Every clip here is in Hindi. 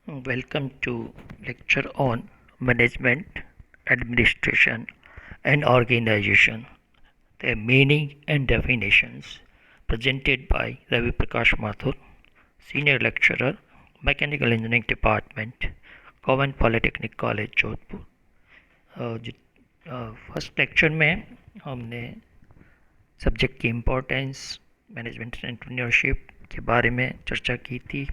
Welcome to lecture on management, administration and organization, their meaning and definitions, presented by Ravi Prakash Mathur, Senior Lecturer, Mechanical Engineering Department, Government Polytechnic College, Jodhpur. First lecture में हमने सब्जेक्ट की इम्पोर्टेंस, मैनेजमेंट एंड एंटरप्रेन्योरशिप के बारे में चर्चा की थी।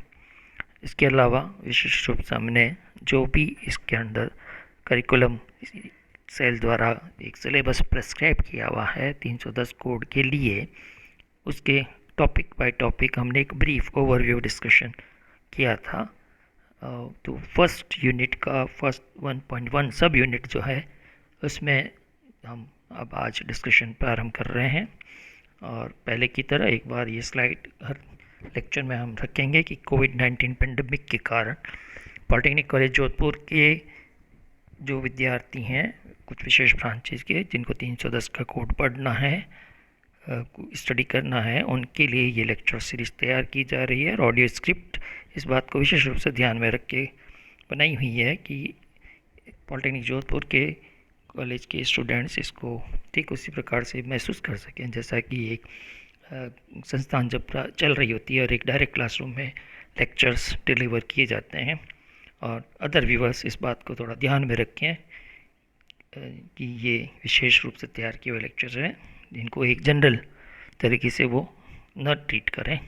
इसके अलावा विशेष रूप से हमने जो भी इसके अंदर करिकुलम सेल द्वारा एक सिलेबस प्रेस्क्राइब किया हुआ है 310 कोड के लिए, उसके टॉपिक बाय टॉपिक हमने एक ब्रीफ ओवरव्यू डिस्कशन किया था। तो फर्स्ट यूनिट का फर्स्ट 1.1 सब यूनिट जो है उसमें हम अब आज डिस्कशन प्रारंभ कर रहे हैं। और पहले की तरह एक बार ये स्लाइड हर लेक्चर में हम रखेंगे कि कोविड-19 पेंडेमिक के कारण पॉलिटेक्निक कॉलेज जोधपुर के जो विद्यार्थी हैं कुछ विशेष ब्रांचेज के जिनको 310 का कोड पढ़ना है, स्टडी करना है, उनके लिए ये लेक्चर सीरीज़ तैयार की जा रही है। और ऑडियो स्क्रिप्ट इस बात को विशेष रूप से ध्यान में रख के बनाई हुई है कि पॉलिटेक्निक जोधपुर के कॉलेज के स्टूडेंट्स इसको ठीक उसी प्रकार से महसूस कर सकें जैसा कि एक संस्थान जब चल रही होती है और एक डायरेक्ट क्लासरूम में लेक्चर्स डिलीवर किए जाते हैं। और अदर व्यूवर्स इस बात को थोड़ा ध्यान में रखें कि ये विशेष रूप से तैयार किए हुए लेक्चर्स हैं जिनको एक जनरल तरीके से वो न ट्रीट करें।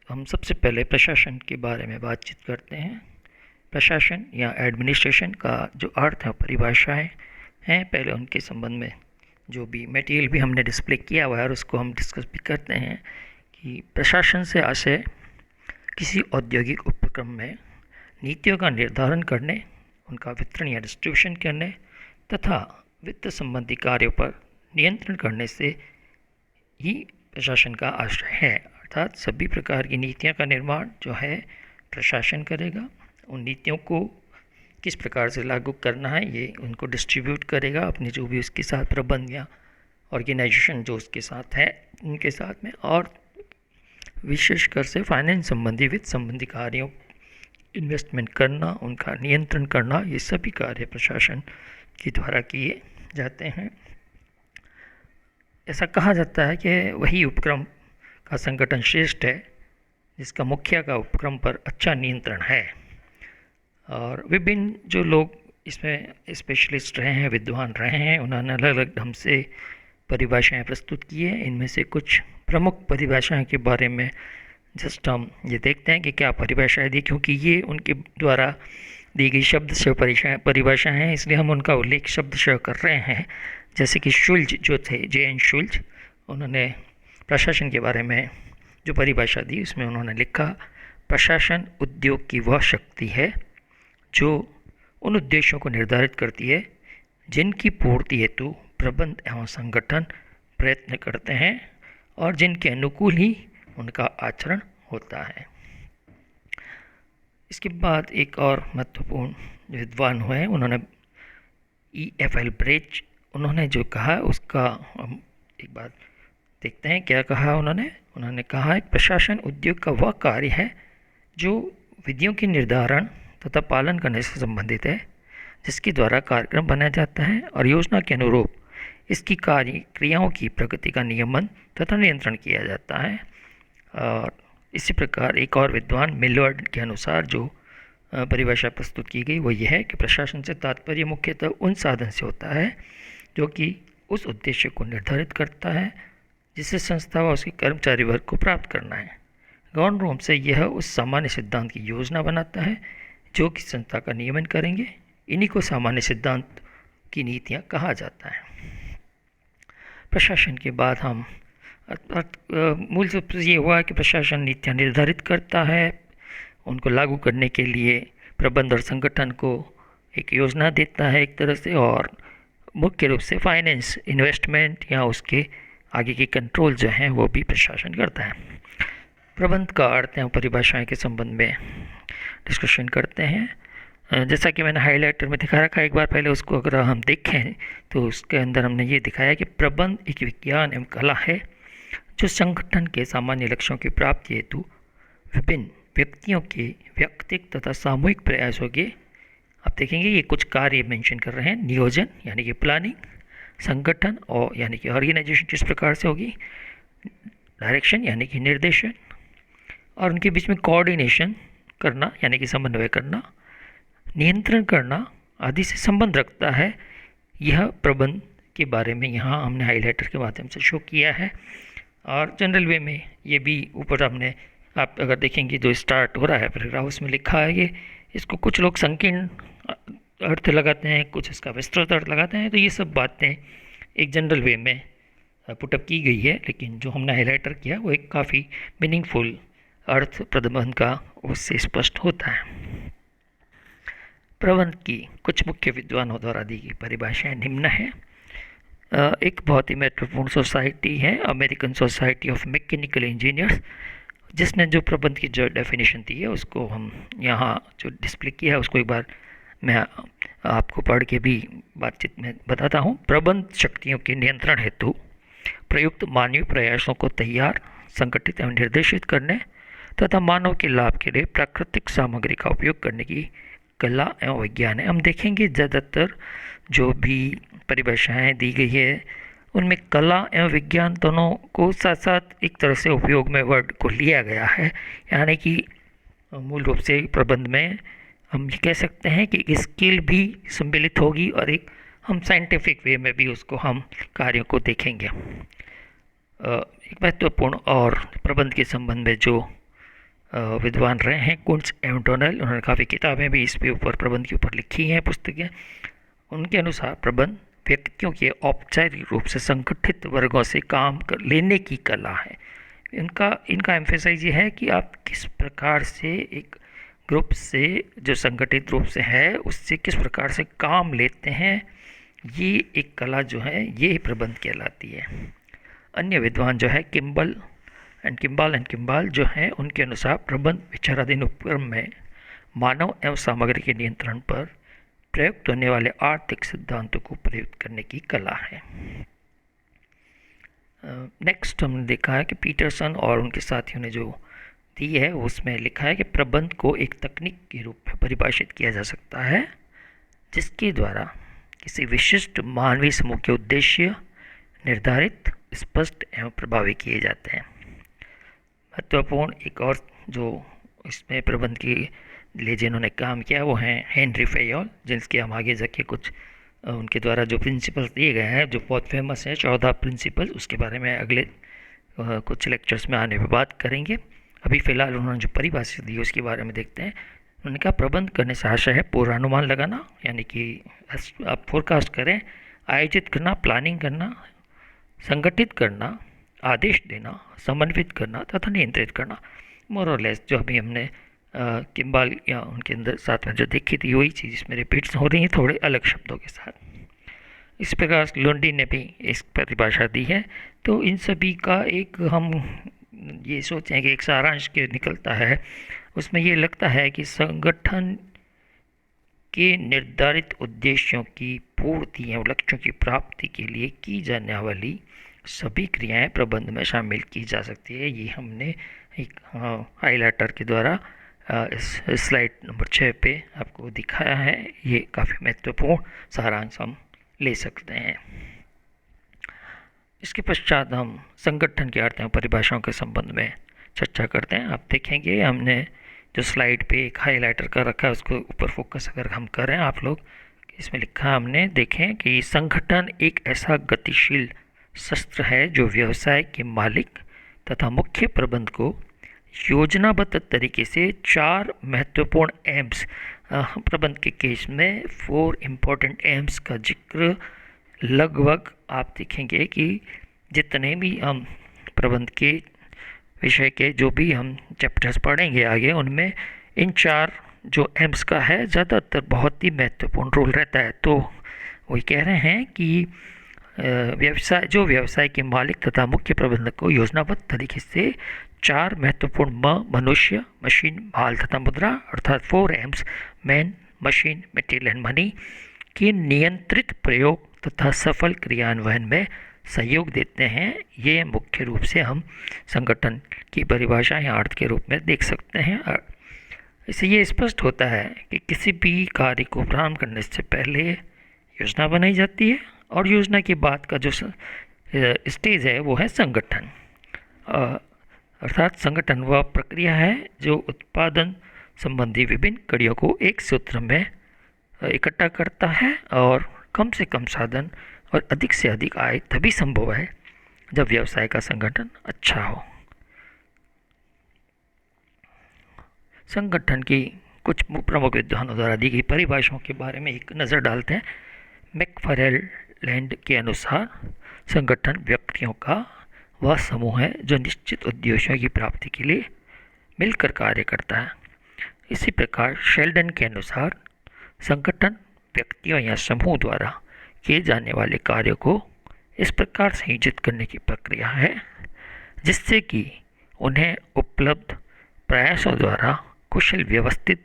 हम सबसे पहले प्रशासन के बारे में बातचीत करते हैं। प्रशासन या एडमिनिस्ट्रेशन का जो अर्थ है, परिभाषाएं हैं, पहले उनके संबंध में जो भी मटेरियल भी हमने डिस्प्ले किया हुआ है और उसको हम डिस्कस भी करते हैं कि प्रशासन से आशय किसी औद्योगिक उपक्रम में नीतियों का निर्धारण करने, उनका वितरण या डिस्ट्रीब्यूशन करने तथा वित्त संबंधी कार्यों पर नियंत्रण करने से ही प्रशासन का आशय है। अर्थात सभी प्रकार की नीतियों का निर्माण जो है प्रशासन करेगा, उन नीतियों को किस प्रकार से लागू करना है ये उनको डिस्ट्रीब्यूट करेगा अपने जो भी उसके साथ प्रबंध या ऑर्गेनाइजेशन जो उसके साथ है उनके साथ में, और विशेषकर से फाइनेंस संबंधी, वित्त संबंधी कार्यों, इन्वेस्टमेंट करना, उनका नियंत्रण करना, ये सभी कार्य प्रशासन के द्वारा किए जाते हैं। ऐसा कहा जाता है कि वही उपक्रम का संगठन श्रेष्ठ है जिसका मुखिया का उपक्रम पर अच्छा नियंत्रण है। और विभिन्न जो लोग इसमें स्पेशलिस्ट रहे हैं, विद्वान रहे हैं, उन्होंने अलग अलग ढंग से परिभाषाएं प्रस्तुत की है। इनमें से कुछ प्रमुख परिभाषाएं के बारे में जस्ट हम ये देखते हैं कि क्या परिभाषाएं दी, क्योंकि ये उनके द्वारा दी गई शब्द से परिभाषाएं हैं, इसलिए हम उनका उल्लेख शब्द से कर रहे हैं। जैसे कि शुल्ज जो थे, जे.एन. शुल्ज, उन्होंने प्रशासन के बारे में जो परिभाषा दी उसमें उन्होंने लिखा, प्रशासन उद्योग की वह शक्ति है जो उन उद्देश्यों को निर्धारित करती है जिनकी पूर्ति हेतु प्रबंध एवं संगठन प्रयत्न करते हैं और जिनके अनुकूल ही उनका आचरण होता है। इसके बाद एक और महत्वपूर्ण विद्वान हुए, उन्होंने E.F.L. ब्रेच, उन्होंने जो कहा उसका हम एक बार देखते हैं क्या कहा उन्होंने कहा है, प्रशासन उद्योग का वह कार्य है जो विधियों के निर्धारण तथा पालन करने से संबंधित है, जिसके द्वारा कार्यक्रम बनाया जाता है और योजना के अनुरूप इसकी कार्य क्रियाओं की प्रगति का नियमन तथा नियंत्रण किया जाता है। और इसी प्रकार एक और विद्वान मिलवर्ड के अनुसार जो परिभाषा प्रस्तुत की गई वो ये है कि प्रशासन से तात्पर्य मुख्यतः उन साधन से होता है जो कि उस उद्देश्य को निर्धारित करता है जिसे संस्था व उसके कर्मचारी वर्ग को प्राप्त करना है। गौण रूप से यह उस सामान्य सिद्धांत की योजना बनाता है जो कि संस्था का नियमन करेंगे। इन्हीं को सामान्य सिद्धांत की नीतियाँ कहा जाता है। प्रशासन के बाद हम मूल रूप से ये हुआ कि प्रशासन नीतियाँ निर्धारित करता है, उनको लागू करने के लिए प्रबंध और संगठन को एक योजना देता है एक तरह से, और मुख्य रूप से फाइनेंस, इन्वेस्टमेंट या उसके आगे की कंट्रोल जो है वो भी प्रशासन करता है। प्रबंध का अर्थ है परिभाषाएं के संबंध में डिस्कशन करते हैं। जैसा कि मैंने हाइलाइटर में दिखा रखा है, एक बार पहले उसको अगर हम देखें तो उसके अंदर हमने ये दिखाया कि प्रबंध एक विज्ञान एवं कला है जो संगठन के सामान्य लक्ष्यों की प्राप्ति हेतु विभिन्न व्यक्तियों के व्यक्तिगत तथा सामूहिक प्रयासों के, आप देखेंगे ये कुछ कार्य मेंशन कर रहे हैं। नियोजन यानी कि प्लानिंग, संगठन और यानी कि ऑर्गेनाइजेशन किस प्रकार से होगी, डायरेक्शन यानी कि निर्देशन, और उनके बीच में कोऑर्डिनेशन करना यानी कि समन्वय करना, नियंत्रण करना आदि से संबंध रखता है। यह प्रबंध के बारे में यहाँ हमने हाइलाइटर के माध्यम से शो किया है। और जनरल वे में ये भी ऊपर हमने, आप अगर देखेंगे जो स्टार्ट हो रहा है पैराग्राफ, उसमें लिखा है कि इसको कुछ लोग संकीर्ण अर्थ लगाते हैं, कुछ इसका विस्तृत अर्थ लगाते हैं। तो ये सब बातें एक जनरल वे में पुटअप की गई है, लेकिन जो हमने हाइलाइटर किया वो एक काफ़ी मीनिंगफुल अर्थ प्रबंध का उससे स्पष्ट होता है। प्रबंध की कुछ मुख्य विद्वानों द्वारा दी गई परिभाषाएं निम्न है। एक बहुत ही महत्वपूर्ण सोसाइटी है American society of mechanical engineers, जिसने जो प्रबंध की जो डेफिनेशन दी है उसको हम यहाँ जो डिस्प्ले किया है उसको एक बार मैं आपको पढ़ के भी बातचीत में बताता हूँ। प्रबंध शक्तियों के नियंत्रण हेतु प्रयुक्त मानवीय प्रयासों को तैयार, संगठित एवं निर्देशित करने तथा मानव के लाभ के लिए प्राकृतिक सामग्री का उपयोग करने की कला एवं विज्ञान है। हम देखेंगे ज़्यादातर जो भी परिभाषाएं दी गई है उनमें कला एवं विज्ञान दोनों को साथ साथ एक तरह से उपयोग में वर्ड को लिया गया है, यानी कि मूल रूप से प्रबंध में हम ये कह सकते हैं कि स्किल भी सम्मिलित होगी और एक हम साइंटिफिक वे में भी उसको हम कार्यों को देखेंगे। एक महत्वपूर्ण और प्रबंध के संबंध में जो विद्वान रहे हैं कुंट्ज एवं डोनेल, उन्होंने काफ़ी किताबें भी इस पे ऊपर प्रबंध के ऊपर लिखी हैं, पुस्तकें। उनके अनुसार प्रबंध व्यक्तियों के औपचारिक रूप से संगठित वर्गों से काम कर लेने की कला है। इनका एम्फेसाइज ये है कि आप किस प्रकार से एक ग्रुप से जो संगठित रूप से है उससे किस प्रकार से काम लेते हैं, ये एक कला जो है ये प्रबंध कहलाती है। अन्य विद्वान जो है किम्बल एंड किम्बाल जो हैं उनके अनुसार प्रबंध विचाराधीन उपक्रम में मानव एवं सामग्री के नियंत्रण पर प्रयुक्त होने वाले आर्थिक सिद्धांतों को प्रयुक्त करने की कला है। नेक्स्ट हमने देखा है कि पीटरसन और उनके साथियों ने जो दी है उसमें लिखा है कि प्रबंध को एक तकनीक के रूप में परिभाषित किया जा सकता है जिसके द्वारा किसी विशिष्ट मानवीय समूह के उद्देश्य निर्धारित, स्पष्ट एवं प्रभावी किए जाते हैं। महत्वपूर्ण एक और जो इसमें प्रबंध के लिए जिन्होंने काम किया वो हैं हेनरी फेयोल, जिनके हम आगे जाके कुछ उनके द्वारा जो प्रिंसिपल्स दिए गए हैं जो बहुत फेमस है 14 प्रिंसिपल, उसके बारे में अगले कुछ लेक्चर्स में आने पर बात करेंगे। अभी फ़िलहाल उन्होंने जो परिभाषा दी उसके बारे में देखते हैं। उन्होंने कहा प्रबंध करने से आशय है पूर्वानुमान लगाना, यानी कि आप फोरकास्ट करें, आयोजित करना, प्लानिंग करना, संगठित करना, आदेश देना, समन्वित करना तथा नियंत्रित करना। मोर और लेस जो अभी हमने किम्बाल या उनके अंदर साथ में जो देखी थी वही चीज़ इसमें रिपीट्स हो रही है थोड़े अलग शब्दों के साथ। इस प्रकार लुंडी ने भी इस परिभाषा दी है। तो इन सभी का एक हम ये सोचें कि एक सारांश के निकलता है, उसमें ये लगता है कि संगठन के निर्धारित उद्देश्यों की पूर्ति एवं लक्ष्यों की प्राप्ति के लिए की जाने वाली सभी क्रियाएं प्रबंध में शामिल की जा सकती है। ये हमने एक हाइलाइटर के द्वारा इस स्लाइड नंबर 6 पे आपको दिखाया है। ये काफ़ी महत्वपूर्ण सारांश हम ले सकते हैं। इसके पश्चात हम संगठन के अर्थ एवं परिभाषाओं के संबंध में चर्चा करते हैं। आप देखेंगे हमने जो स्लाइड पे एक हाइलाइटर कर रखा है उसको ऊपर फोकस अगर हम करें आप लोग, इसमें लिखा हमने देखें कि संगठन एक ऐसा गतिशील शस्त्र है जो व्यवसाय के मालिक तथा मुख्य प्रबंध को योजनाबद्ध तरीके से 4 महत्वपूर्ण एम्स, प्रबंध के केस में 4 इम्पोर्टेंट एम्स का जिक्र लगभग आप देखेंगे कि जितने भी हम प्रबंध के विषय के जो भी हम चैप्टर्स पढ़ेंगे आगे उनमें इन 4 जो एम्स का है ज़्यादातर बहुत ही महत्वपूर्ण रोल रहता है। तो वही कह रहे हैं कि व्यवसाय के मालिक तथा मुख्य प्रबंधक को योजनाबद्ध तरीके से 4 महत्वपूर्ण मनुष्य, मशीन, माल तथा मुद्रा अर्थात 4 AIIMS man, machine, material and money के नियंत्रित प्रयोग तथा सफल क्रियान्वयन में सहयोग देते हैं, ये मुख्य रूप से हम संगठन की परिभाषा या अर्थ के रूप में देख सकते हैं। इससे ये स्पष्ट होता है कि किसी भी कार्य को प्रारंभ करने से पहले योजना बनाई जाती है और योजना के बाद का जो स्टेज है वो है संगठन। अर्थात संगठन वह प्रक्रिया है जो उत्पादन संबंधी विभिन्न कड़ियों को एक सूत्र में इकट्ठा करता है और कम से कम साधन और अधिक से अधिक आय तभी संभव है जब व्यवसाय का संगठन अच्छा हो। संगठन की कुछ प्रमुख विद्वानों द्वारा दी गई परिभाषाओं के बारे में एक नज़र डालते हैं। मैकफार्लैंड के अनुसार संगठन व्यक्तियों का वह समूह है जो निश्चित उद्देश्यों की प्राप्ति के लिए मिलकर कार्य करता है। इसी प्रकार शेल्डन के अनुसार संगठन व्यक्तियों या समूह द्वारा किए जाने वाले कार्यों को इस प्रकार संयोजित करने की प्रक्रिया है जिससे कि उन्हें उपलब्ध प्रयासों द्वारा कुशल, व्यवस्थित,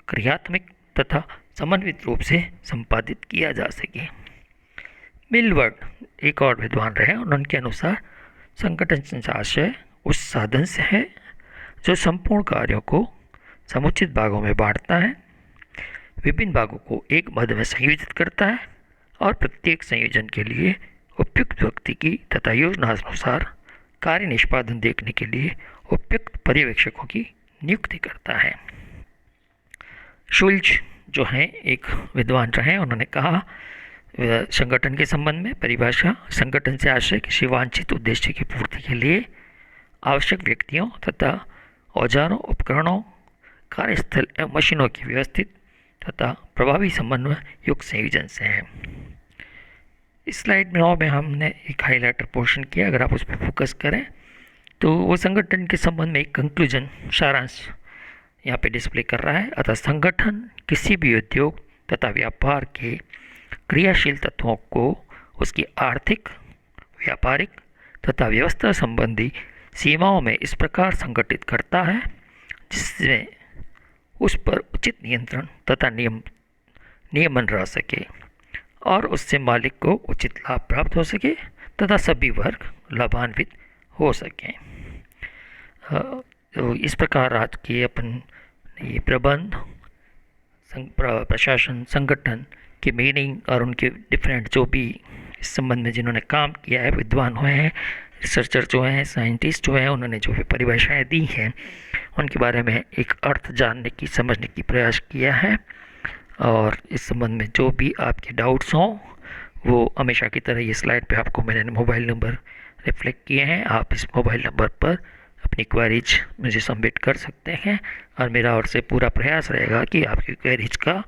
क्रियात्मक तथा समन्वित रूप से संपादित किया जा सके। मिलवर्ड एक और विद्वान रहे, उनके अनुसार संगठन संचार उस साधन से है जो संपूर्ण कार्यों को समुचित भागों में बांटता है, विभिन्न भागों को एक मद में संयोजित करता है और प्रत्येक संयोजन के लिए उपयुक्त व्यक्ति की तथा योजनानुसार कार्य निष्पादन देखने के लिए उपयुक्त पर्यवेक्षकों की नियुक्ति करता है। शुल्ज जो हैं एक विद्वान रहे, उन्होंने कहा संगठन के संबंध में परिभाषा संगठन से आशय किसी वांछित उद्देश्य की पूर्ति के लिए आवश्यक व्यक्तियों तथा औजारों, उपकरणों, कार्यस्थल एवं मशीनों की व्यवस्थित तथा प्रभावी समन्वय युक्त संयोजन से है। इस स्लाइड 9 में हमने एक हाइलाइटर पोर्शन किया, अगर आप उस पर फोकस करें तो वो संगठन के संबंध में एक कंक्लूजन, सारांश यहाँ पे डिस्प्ले कर रहा है। अतः संगठन किसी भी उद्योग तथा व्यापार के क्रियाशील तत्वों को उसकी आर्थिक, व्यापारिक तथा व्यवस्था संबंधी सीमाओं में इस प्रकार संगठित करता है जिसमें उस पर उचित नियंत्रण तथा नियमन रह सके और उससे मालिक को उचित लाभ प्राप्त हो सके तथा सभी वर्ग लाभान्वित हो सकें। तो इस प्रकार आज के अपन ये प्रबंध, प्रशासन, संगठन के मीनिंग और उनके डिफरेंट जो भी इस संबंध में जिन्होंने काम किया है, विद्वान हुए हैं, रिसर्चर जो हैं, साइंटिस्ट जो हैं, उन्होंने जो भी परिभाषाएं दी हैं उनके बारे में एक अर्थ जानने की, समझने की प्रयास किया है। और इस संबंध में जो भी आपके डाउट्स हों वो हमेशा की तरह ये स्लाइड पे आपको मैंने मोबाइल नंबर रिफ्लेक्ट किए हैं, आप इस मोबाइल नंबर पर अपनी क्वेरीज मुझे सबमिट कर सकते हैं और मेरा और से पूरा प्रयास रहेगा कि आपकी क्वेरीज का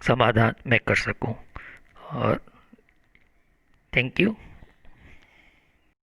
समाधान मैं कर सकूं। और थैंक यू।